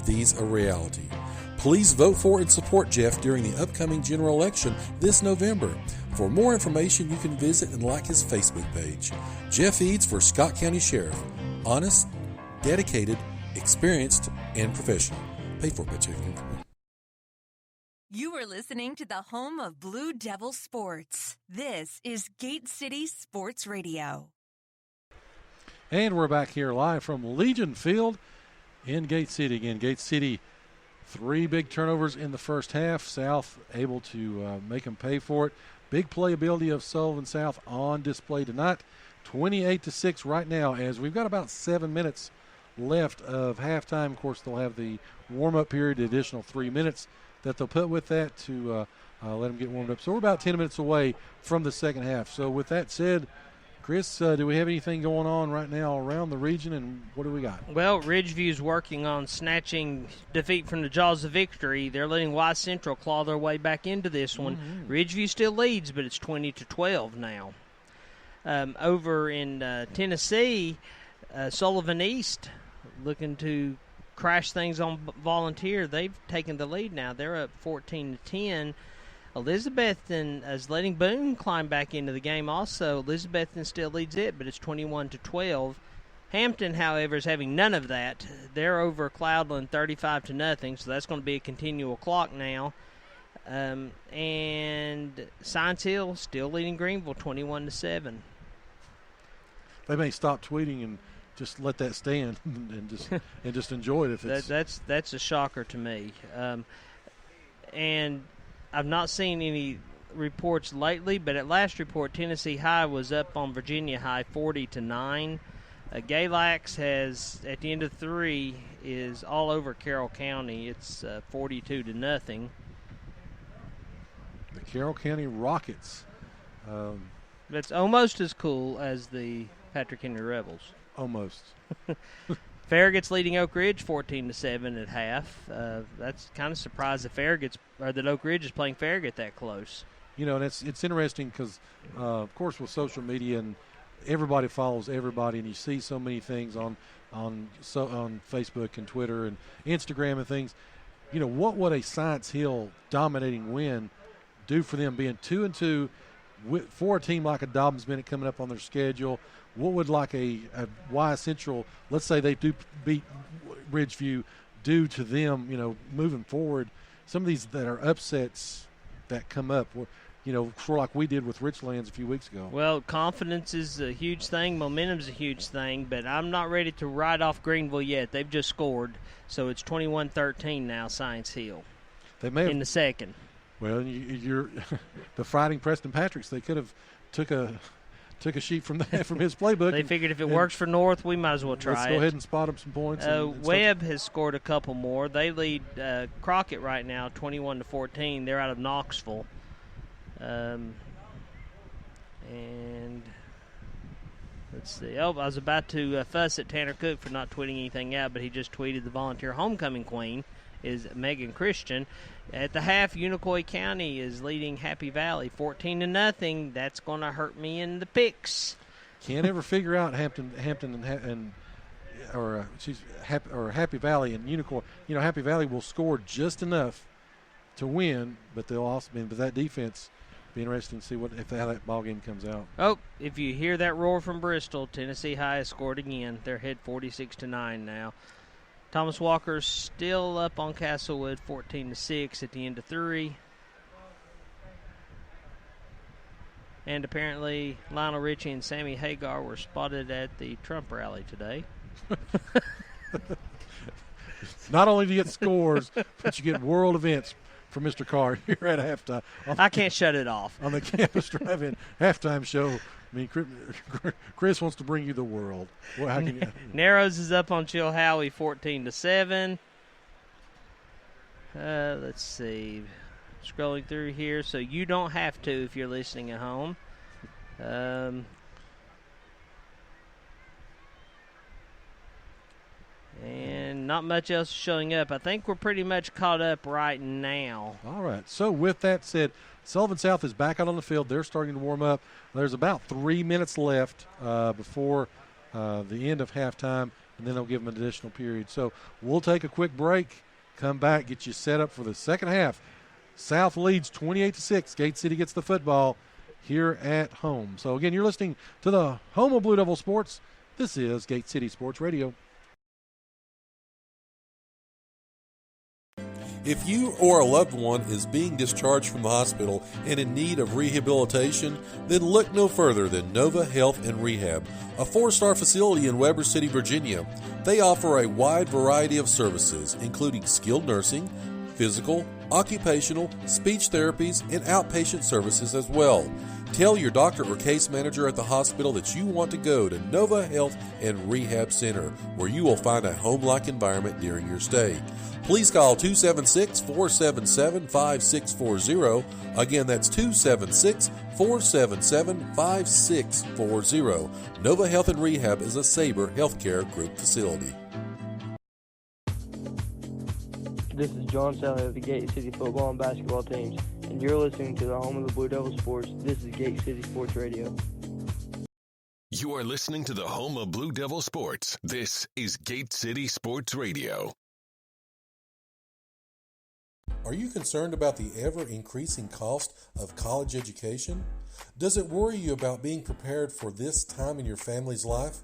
these a reality. Please vote for and support Jeff during the upcoming general election this November. For more information, you can visit and like his Facebook page. Jeff Eads for Scott County Sheriff. Honest, dedicated, experienced, and professional. Paid for by Chicken. You are listening to the home of Blue Devil Sports. This is Gate City Sports Radio. And we're back here live from Legion Field in Gate City. Again, Gate City, 3 big turnovers in the first half. South able to make them pay for it. Big playability of Sullivan South on display tonight. 28-6 right now, as we've got about 7 minutes left of halftime. Of course, they'll have the warm-up period, the additional 3 minutes that they'll put with that to let them get warmed up. So we're about 10 minutes away from the second half. So with that said, Chris, do we have anything going on right now around the region, and what do we got? Well, Ridgeview's working on snatching defeat from the jaws of victory. They're letting Wise Central claw their way back into this one. Mm-hmm. Ridgeview still leads, but it's 20-12 now. Over in Tennessee, Sullivan East looking to crash things on Volunteer. They've taken the lead now. They're up 14-10. Elizabethton is letting Boone climb back into the game also. Elizabethton still leads it, but it's 21-12. Hampton, however, is having none of that. They're over Cloudland 35-0, so that's going to be a continual clock now. And Science Hill still leading Greenville 21-7. They may stop tweeting and just let that stand and just enjoy it. If it's that's a shocker to me. And I've not seen any reports lately, but at last report, Tennessee High was up on Virginia High 40-9. Galax has, at the end of 3, is all over Carroll County. It's 42-0. The Carroll County Rockets. That's almost as cool as the Patrick Henry Rebels. Almost. Farragut's leading Oak Ridge 14-7 at half. That's kind of surprised that Oak Ridge is playing Farragut that close. You know, and it's interesting because, of course, with social media and everybody follows everybody, and you see so many things on Facebook and Twitter and Instagram and things. You know, what would a Science Hill dominating win do for them, being 2-2 for a team like a Dobbins Bennett coming up on their schedule? What would like a Y Central, let's say they do beat Ridgeview, do to them, you know, moving forward? Some of these that are upsets that come up, you know, sort of like we did with Richlands a few weeks ago. Well, confidence is a huge thing. Momentum's a huge thing, but I'm not ready to write off Greenville yet. They've just scored, so it's 21-13 now, Science Hill. They may have, in the second. Well, you're the Fighting Preston Patricks. They could have took a sheet from his playbook. They figured if it works for North, we might as well try it. Let's go ahead and spot them some points. Webb has scored a couple more. They lead Crockett right now 21-14. They're out of Knoxville. And let's see. Oh, I was about to fuss at Tanner Cook for not tweeting anything out, but he just tweeted the volunteer homecoming queen is Megan Christian. At the half, Unicoi County is leading Happy Valley 14-0. That's going to hurt me in the picks. Can't ever figure out Hampton or Happy Valley and Unicoi. You know, Happy Valley will score just enough to win, but they'll also but that defense be interesting to see how that ball game comes out. Oh, if you hear that roar from Bristol, Tennessee High has scored again. They're ahead 46-9 now. Thomas Walker's still up on Castlewood 14-6 at the end of 3. And apparently Lionel Richie and Sammy Hagar were spotted at the Trump rally today. Not only do you get scores, but you get world events from Mr. Carr here at halftime. I can't shut it off. On the Campus Drive-In halftime show. I mean, Chris wants to bring you the world. Well, how can you? Narrows is up on Chilhowie 14-7. Let's see. Scrolling through here, so you don't have to if you're listening at home. And not much else showing up. I think we're pretty much caught up right now. All right. So with that said, Sullivan South is back out on the field. They're starting to warm up. There's about 3 minutes left before the end of halftime. and then they'll give them an additional period. So we'll take a quick break, come back, get you set up for the second half. South leads 28-6. Gate City gets the football here at home. So, again, you're listening to the home of Blue Devil Sports. This is Gate City Sports Radio. If you or a loved one is being discharged from the hospital and in need of rehabilitation, then look no further than Nova Health and Rehab, a 4-star facility in Weber City, Virginia. They offer a wide variety of services, including skilled nursing, physical, occupational, speech therapies, and outpatient services as well. Tell your doctor or case manager at the hospital that you want to go to Nova Health and Rehab Center, where you will find a home-like environment during your stay. Please call 276-477-5640. Again, that's 276-477-5640. Nova Health and Rehab is a Sabre Healthcare Group facility. This is John Sally of the Gate City football and basketball teams, and you're listening to the home of the Blue Devil Sports. This is Gate City Sports Radio. You are listening to the home of Blue Devil Sports. This is Gate City Sports Radio. Are you concerned about the ever-increasing cost of college education? Does it worry you about being prepared for this time in your family's life?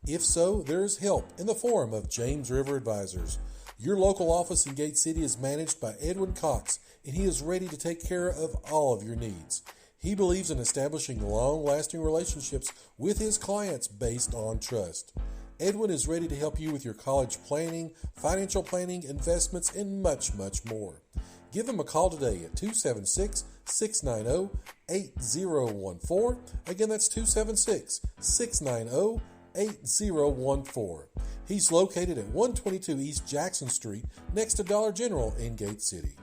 If so, there is help in the form of James River Advisors. Your local office in Gate City is managed by Edwin Cox, and he is ready to take care of all of your needs. He believes in establishing long-lasting relationships with his clients based on trust. Edwin is ready to help you with your college planning, financial planning, investments, and much, much more. Give him a call today at 276-690-8014. Again, that's 276-690-8014. He's located at 122 East Jackson Street, next to Dollar General in Gate City.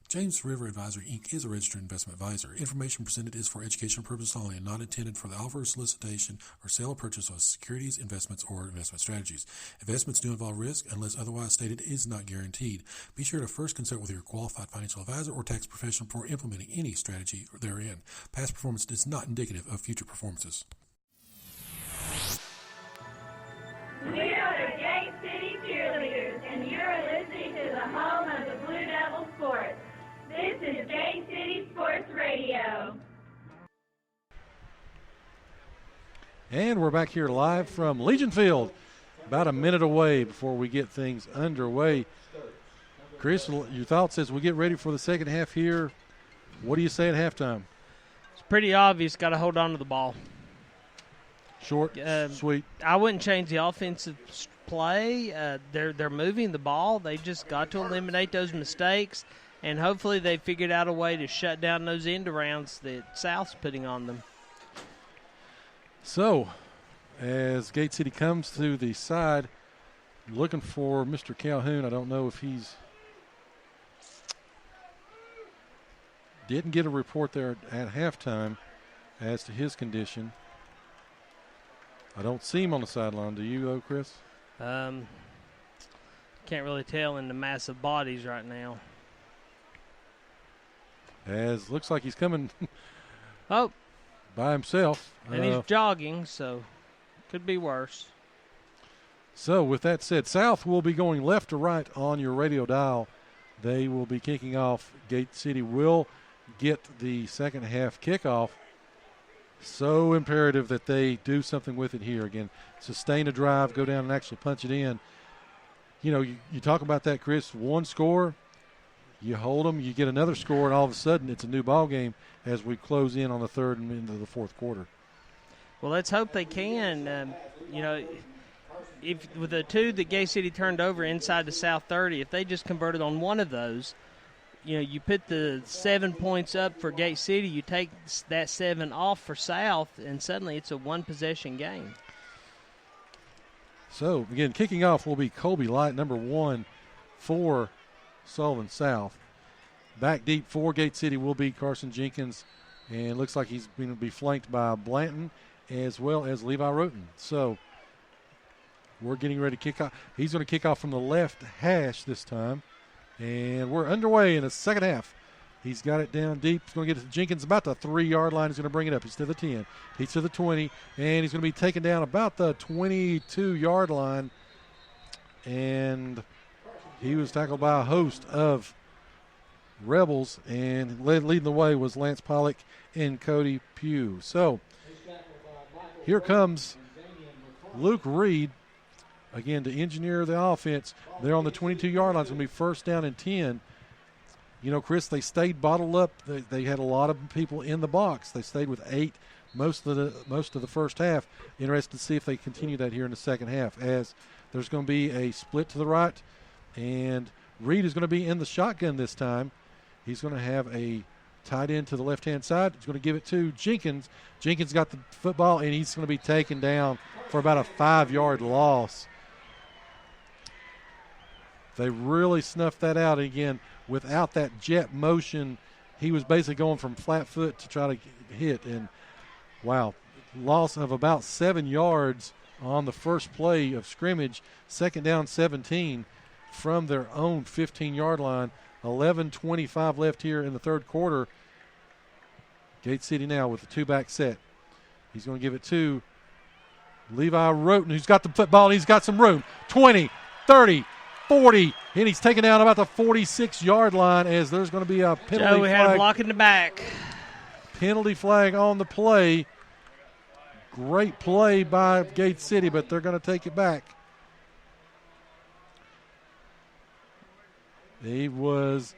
James River Advisor, Inc. is a registered investment advisor. Information presented is for educational purposes only and not intended for the offer, solicitation, or sale or purchase of securities, investments, or investment strategies. Investments do involve risk, unless otherwise stated, is not guaranteed. Be sure to first consult with your qualified financial advisor or tax professional before implementing any strategy therein. Past performance is not indicative of future performances. We are the Gate City Cheerleaders, and you're listening to the home of the Blue Devil Sports. This is Gate City Sports Radio. And we're back here live from Legion Field, about a minute away before we get things underway. Chris, your thoughts as we get ready for the second half here. What do you say at halftime? It's pretty obvious. Got to hold on to the ball. Short, sweet. I wouldn't change the offensive play. They're moving the ball. They just got to eliminate those mistakes, and hopefully they figured out a way to shut down those end arounds that South's putting on them. So, as Gate City comes to the side, looking for Mr. Calhoun. I don't know if he's didn't get a report there at halftime as to his condition. I don't see him on the sideline. Do you, though, Chris? Can't really tell in the massive bodies right now. As looks like he's coming by himself. And he's jogging, so could be worse. So with that said, South will be going left to right on your radio dial. They will be kicking off. Gate City will get the second half kickoff. So imperative that they do something with it here. Again, sustain a drive, go down and actually punch it in. You know, you talk about that, Chris, one score, you hold them, you get another score, and all of a sudden it's a new ball game as we close in on the third and into the fourth quarter. Well, let's hope they can. You know, if with the two that Gate City turned over inside the South 30, if they just converted on one of those, you know, you put the 7 points up for Gate City, you take that 7 off for South, and suddenly it's a one-possession game. So, again, kicking off will be Colby Light, number 1 for Sullivan South. Back deep for Gate City will be Carson Jenkins, and it looks like he's going to be flanked by Blanton as well as Levi Roten. So, we're getting ready to kick off. He's going to kick off from the left hash this time. And we're underway in the second half He's got it down deep. He's going to get it to Jenkins about the 3-yard line. He's going to bring it up. He's to the 10. He's to the 20. And he's going to be taken down about the 22-yard line. And he was tackled by a host of Rebels. And leading the way was Lance Pollock and Cody Pugh. So here comes Luke Reed, again, to engineer the offense. They're on the 22-yard line. It's going to be first down and 10. You know, Chris, they stayed bottled up. They had a lot of people in the box. They stayed with 8 most of the first half. Interested to see if they continue that here in the second half, as there's going to be a split to the right, and Reed is going to be in the shotgun this time. He's going to have a tight end to the left-hand side. He's going to give it to Jenkins. Jenkins got the football, and he's going to be taken down for about a 5-yard loss. They really snuffed that out. Again, without that jet motion, he was basically going from flat foot to try to hit. And, wow, loss of about 7 yards on the first play of scrimmage. Second down 17 from their own 15-yard line. 11:25 left here in the third quarter. Gate City now with the 2-back set. He's going to give it to Levi Roten, who's got the football, and he's got some room. 20, 30, 40, and he's taken down about the 46-yard line, as there's going to be a penalty flag. We had a block in the back. Penalty flag on the play. Great play by Gate City, but they're going to take it back. He was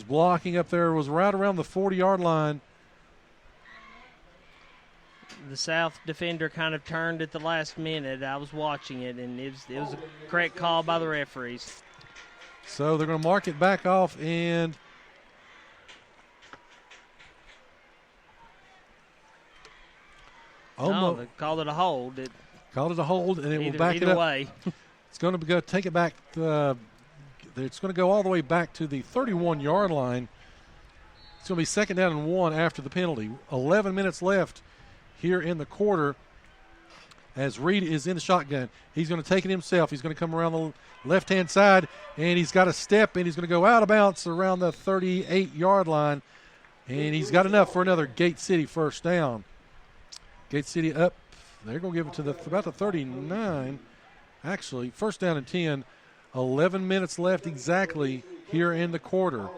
blocking up there, was right around the 40-yard line. The South defender kind of turned at the last minute. I was watching it, and it was a correct call by the referees. So they're going to mark it back off, and no, they called it a hold. Called it a hold, and it will back it up. Either way. It's going to go take it back. It's going to go all the way back to the 31-yard line. It's going to be second down and 1 after the penalty. 11 minutes left here in the quarter, as Reed is in the shotgun. He's going to take it himself. He's going to come around the left-hand side, and he's got a step, and he's going to go out of bounds around the 38-yard line, and he's got enough for another Gate City first down. Gate City up. They're going to give it to about the 39. Actually, first down and 10. 11 minutes left exactly here in the quarter.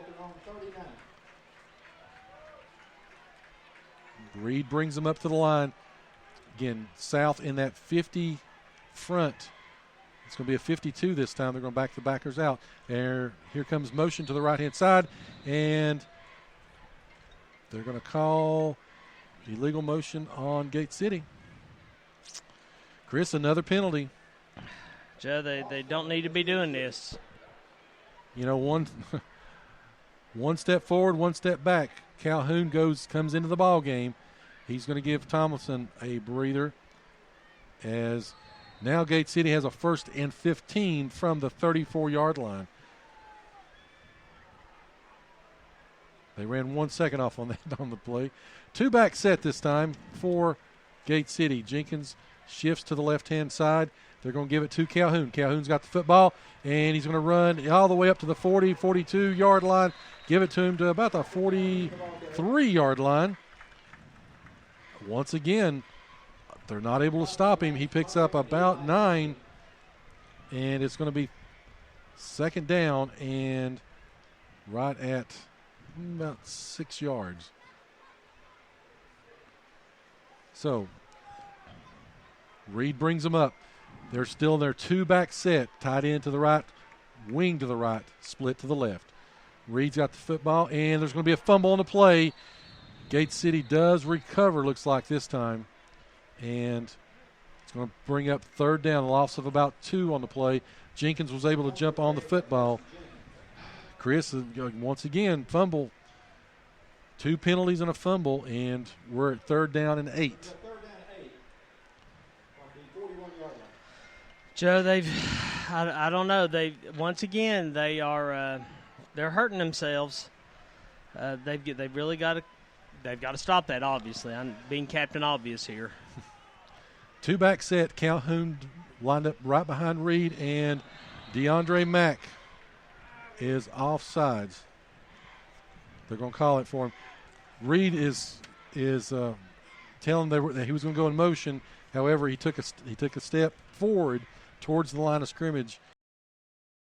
Reed brings them up to the line. Again, South in that 50 front. It's going to be a 52 this time. They're going to back the backers out. Here comes motion to the right-hand side, and they're going to call illegal motion on Gate City. Chris, another penalty. Joe, they don't need to be doing this. You know, one step forward, one step back. Calhoun comes into the ball game. He's going to give Tomlinson a breather, as now Gate City has a 1st and 15 from the 34-yard line. They ran 1 second off on that on the play. 2-back set this time for Gate City. Jenkins shifts to the left-hand side. They're going to give it to Calhoun. Calhoun's got the football, and he's going to run all the way up to the 40, 42-yard line. Give it to him to about the 43-yard line. Once again, they're not able to stop him. He picks up about 9, and it's going to be second down and right at about 6 yards. So Reed brings them up. They're still in their 2-back set, tight end to the right, wing to the right, split to the left. Reed's got the football, and there's going to be a fumble on the play. Gate City does recover, looks like this time. And it's going to bring up third down, a loss of about 2 on the play. Jenkins was able to jump on the football. Chris, once again, fumble. 2 penalties and a fumble, and we're at third down and 8. Joe, I don't know. Once again, they are they're hurting themselves. They've really got to stop that. Obviously, I'm being Captain Obvious here. 2-back set. Calhoun lined up right behind Reed, and DeAndre Mack is offsides. They're going to call it for him. Reed is telling them that he was going to go in motion. However, he took a step forward towards the line of scrimmage